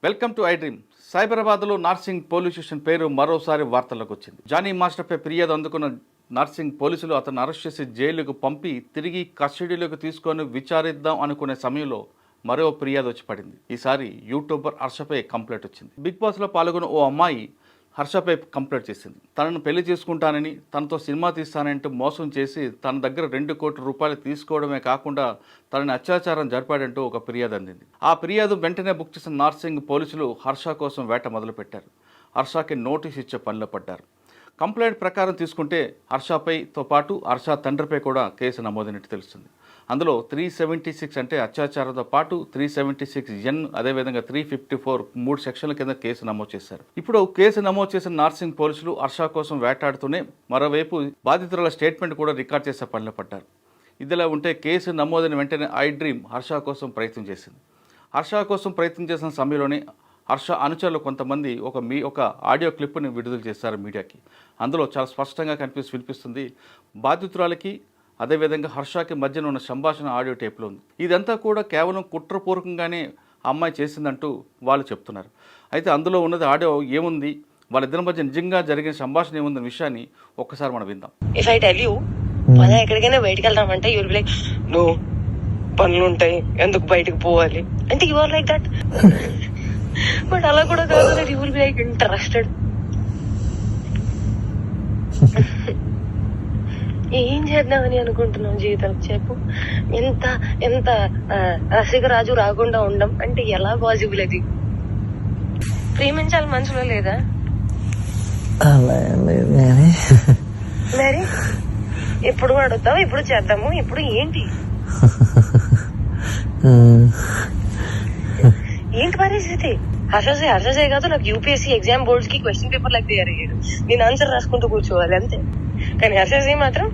Welcome to iDream. సైబరాబాద్లో Narsing police station పేరు మరోసారి వార్తల్లోకి వచ్చింది. జానీ మాస్టర్పై ఫిర్యాదు అందుకున్న నార్సింగ్ పోలీసులు అతను అరెస్ట్ చేసి జైలుకు పంపి తిరిగి కస్టడీలోకి తీసుకొని విచారిద్దాం అనుకునే సమయంలో మరో ఫిర్యాదు వచ్చి పడింది. ఈసారి యూట్యూబర్ హర్షపై కంప్లైంట్ వచ్చింది. బిగ్ బాస్లో పాల్గొన్న ఓ అమ్మాయి హర్షపై కంప్లైంట్ చేసింది. తనను పెళ్లి చేసుకుంటానని, తనతో సినిమా తీస్తానంటూ మోసం చేసి తన దగ్గర 2 కోట్ల రూపాయలు తీసుకోవడమే కాకుండా తనని అత్యాచారం జరిపాడంటూ ఒక ఫిర్యాదు అందింది. ఆ ఫిర్యాదు వెంటనే బుక్ చేసిన నార్సింగ్ పోలీసులు హర్ష కోసం వేట మొదలుపెట్టారు. హర్షకి నోటీస్ ఇచ్చే పనిలో పడ్డారు. కంప్లైంట్ ప్రకారం తీసుకుంటే హర్షపైతో పాటు హర్ష తండ్రిపై కూడా కేసు నమోదైనట్టు తెలుస్తుంది. అందులో 376 అంటే అత్యాచారంతో పాటు 376N, అదేవిధంగా 354 3 సెక్షన్ల కింద కేసు నమోదు చేశారు. ఇప్పుడు కేసు నమోదు చేసిన నార్సింగ్ పోలీసులు హర్ష కోసం వేటాడుతూనే మరోవైపు బాధితుల స్టేట్మెంట్ కూడా రికార్డ్ చేసే పనిలో పడ్డారు. ఇదిలా ఉంటే కేసు నమోదైన వెంటనే ఐ డ్రీమ్ హర్ష కోసం ప్రయత్నం చేసింది. హర్ష కోసం ప్రయత్నం చేసిన సమయంలోనే హర్ష అనుచరులు కొంతమంది ఒక ఆడియో క్లిప్ని విడుదల చేశారు మీడియాకి. అందులో చాలా స్పష్టంగా వినిపిస్తుంది. బాధితురాలకి అదేవిధంగా హర్షకి మధ్యన ఉన్న సంభాషణ ఆడియో టేప్లో ఉంది. ఇదంతా కూడా కేవలం కుట్రపూర్వకంగానే అమ్మాయి చేసిందంటూ వాళ్ళు చెప్తున్నారు. అయితే అందులో ఉన్నది ఆడియో ఏముంది, వాళ్ళిద్దరి మధ్య నిజంగా జరిగిన సంభాషణ ఏముందన్న విషయాన్ని ఒక్కసారి మనం విందాం. ఇఫ్ ఐ టెల్ యూ పద ఎక్కడికైనా బయటకు వెళ్దామంటే యూ విల్ లైక్ నో పనులు ఉంటాయి ఎందుకు బయటకు పోవాలి అంటే you are like that. But అలా కూడా కాదు, you will be like interested. ఏం చేద్దామని అనుకుంటున్నావు జీవితం చెప్పు. ఎంత ఎంత రసికరాజు రాకుండా ఉండం అంటే ఎలా పాసిబుల్? అది ప్రేమించాలి మనసులో లేదా? మరి ఎప్పుడు అడుగుతావు, ఎప్పుడు చేద్దాము, ఇప్పుడు ఏంటి ఏంటి పరిస్థితి? హర్షసే కాదు, నాకు యూపీఎస్సీ ఎగ్జామ్ బోర్డ్స్ కి క్వశ్చన్ పేపర్ లాగా తయారు అయ్యాడు. నేను ఆన్సర్ రాసుకుంటూ కూర్చోవాలి అంతే. కానీ హర్షసే మాత్రం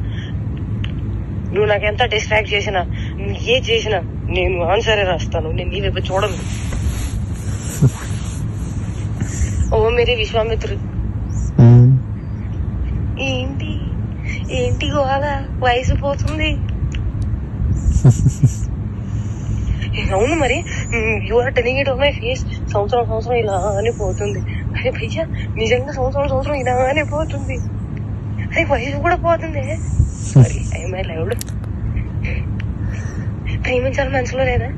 నువ్వు నాకు ఎంత డిస్ట్రాక్ట్ చేసినా, ఏ చేసినా నేను ఆన్సరే రాస్తాను, నేను నీ వైపు చూడను. ఓ మేరే విశ్వామిత్రుడు. ఏంటి ఏంటి గోవాల వయసు పోతుంది. అవును మరి, you are telling it on my face. సంవత్సరం ఇలానే పోతుంది. అరే భయ్యా నిజంగా సంవత్సరం ఇలానే పోతుంది. అరే వయసు కూడా పోతుంది. Sorry I loved. ప్రేమించాలి మనసులో లేదా?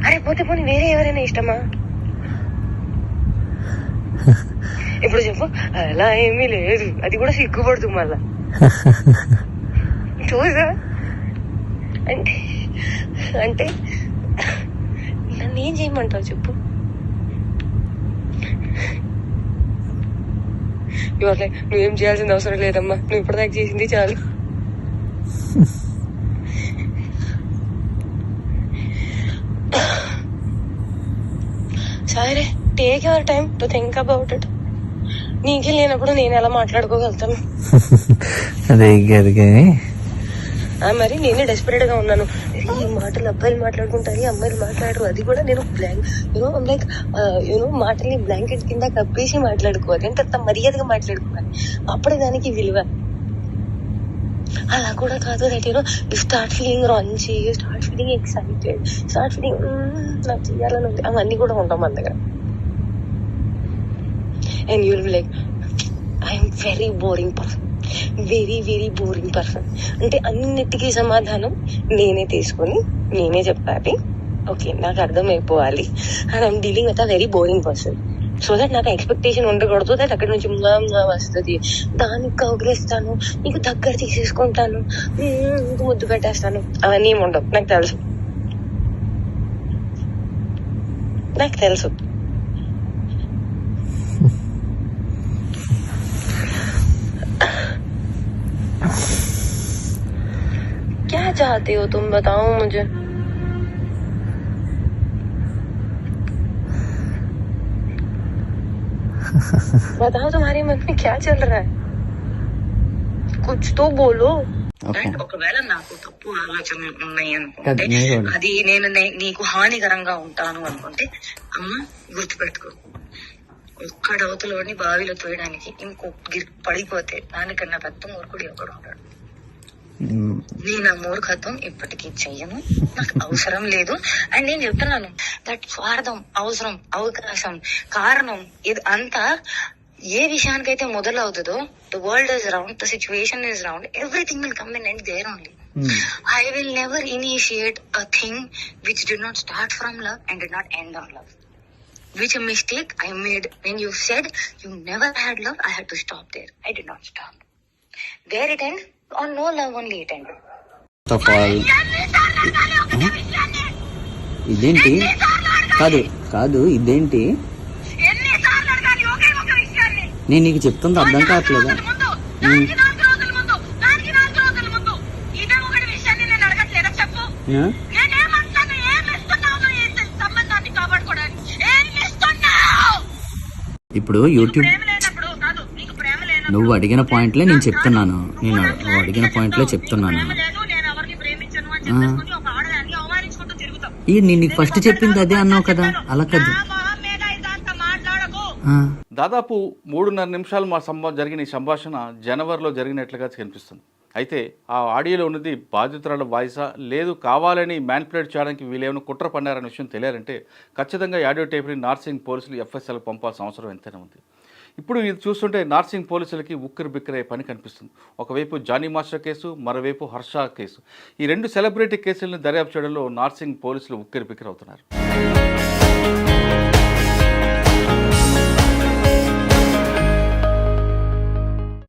అరే పోతే పోనీ వేరే ఎవరైనా ఇష్టమా? ఇప్పుడు చెప్పు. అలా ఏమీ లేదు, అది కూడా సిగ్గుపడుతుంది మళ్ళా. చూసా అంటే నన్ను ఏం చేయమంటావు చెప్పు. నువ్వేం చేయాల్సిన అవసరం లేదమ్మా, నువ్వు ఇప్పటిదాకా చేసింది చాలు. సరే take your time to think about it. నీకే లేనప్పుడు నేను ఎలా మాట్లాడుకోగలుగుతాను? మరి నేనే డెస్పరేట్ గా ఉన్నాను. ఈ మాటలు అబ్బాయిలు మాట్లాడుకుంటారు, అమ్మాయిలు మాట్లాడరు. అది కూడా నేను మాటల్ని బ్లాంకెట్ కింద కప్పేసి మాట్లాడుకోవాలి. అంటే అంత మర్యాదగా మాట్లాడుకోవాలి, అప్పుడే దానికి విలువ. అలా కూడా కాదు. దట్ యు స్టార్ట్ ఫీలింగ్ రాంచి, start feeling excited, start feeling నాకు చేయాలని ఉంది. అవన్నీ కూడా ఉంటాం మన దగ్గర. And you will be like I'm very boring person, very very boring person. అంటే అన్నిటికీ సమాధానం నేనే తీసుకొని నేనే చెప్పాలి. ఓకే నాకు అర్థమైపోవాలి. And I'm dealing with a very boring person. So that నాకు ఎక్స్పెక్టేషన్ ఉండకూడదు. దట్ అక్కడి నుంచి వస్తుంది, దానికి కౌగిలిస్తాను, నీకు దగ్గర తీసేసుకుంటాను, ముద్దు పెట్టేస్తాను, అవన్నీ ఏమి ఉండవు. నాకు తెలుసు. क्या चाहते हो तुम, बताओ मुझे. बताओ तुम्हारे मन में क्या चल रहा है, कुछ तो बोलो. ఒకవేళ నాకు తప్పు ఆలోచనలు ఉన్నాయి అనుకుంటే, అది నేను నీకు హానికరంగా ఉంటాను అనుకుంటే, అమ్మ గుర్తుపెట్టుకో, ఒక్కడవతలోని బావిలో తోయడానికి ఇంకో పడిపోతే దానికన్నా పెద్ద మూర్ఖుడు ఎవడు ఉంటాడు. నేను ఆ మూర్ఖత్వం ఇప్పటికీ చెయ్యను, నాకు అవసరం లేదు. అండ్ నేను చెప్తున్నాను దట్ స్వార్థం, అవసరం, అవకాశం, కారణం ఇది అంతా ఏ విషయానికైతే మొదలవుతుందో, the world is round, the situation is round, everything will come in and there only. I will never initiate a thing which did not start from love and did not end on love. Which a mistake I made when you said you never had love, I had to stop there. I did not stop. There it ends, on no love only it ended. Of all ఇదేంటి? కాదు కాదు ఇదేంటి? నేను నీకు చెప్తుంది అర్థం కావట్లేదా? ఇప్పుడు యూట్యూబ్ నువ్వు అడిగిన పాయింట్లే నేను చెప్తున్నాను. నువ్వు అడిగిన పాయింట్లే చెప్తున్నాను. నేను నీకు ఫస్ట్ చెప్పింది అదే అన్నావు కదా, అలా కదా. దాదాపు 3.5 నిమిషాలు జరిగిన ఈ సంభాషణ జనవరిలో జరిగినట్లుగా కనిపిస్తుంది. అయితే ఆ ఆడియోలో ఉన్నది బాధితురాల వాయిసా, లేదు కావాలని మ్యానిపులేట్ చేయడానికి వీళ్ళేమైనా కుట్ర పన్నారనే విషయం తెలియాలంటే ఖచ్చితంగా ఆడియో టేప్ని నార్సింగ్ పోలీసులు ఎఫ్ఎస్ఎల్ పంపాల్సిన అవసరం ఎంతైనా ఉంది. ఇప్పుడు ఇది చూస్తుంటే నార్సింగ్ పోలీసులకి ఉక్కిరి బిక్కిరయ్యే పని కనిపిస్తుంది. ఒకవైపు జానీ మాస్టర్ కేసు, మరోవైపు హర్ష కేసు. ఈ 2 సెలబ్రిటీ కేసులను దర్యాప్తు చేయడంలో నార్సింగ్ పోలీసులు ఉక్కిరి బిక్కిరి అవుతున్నారు.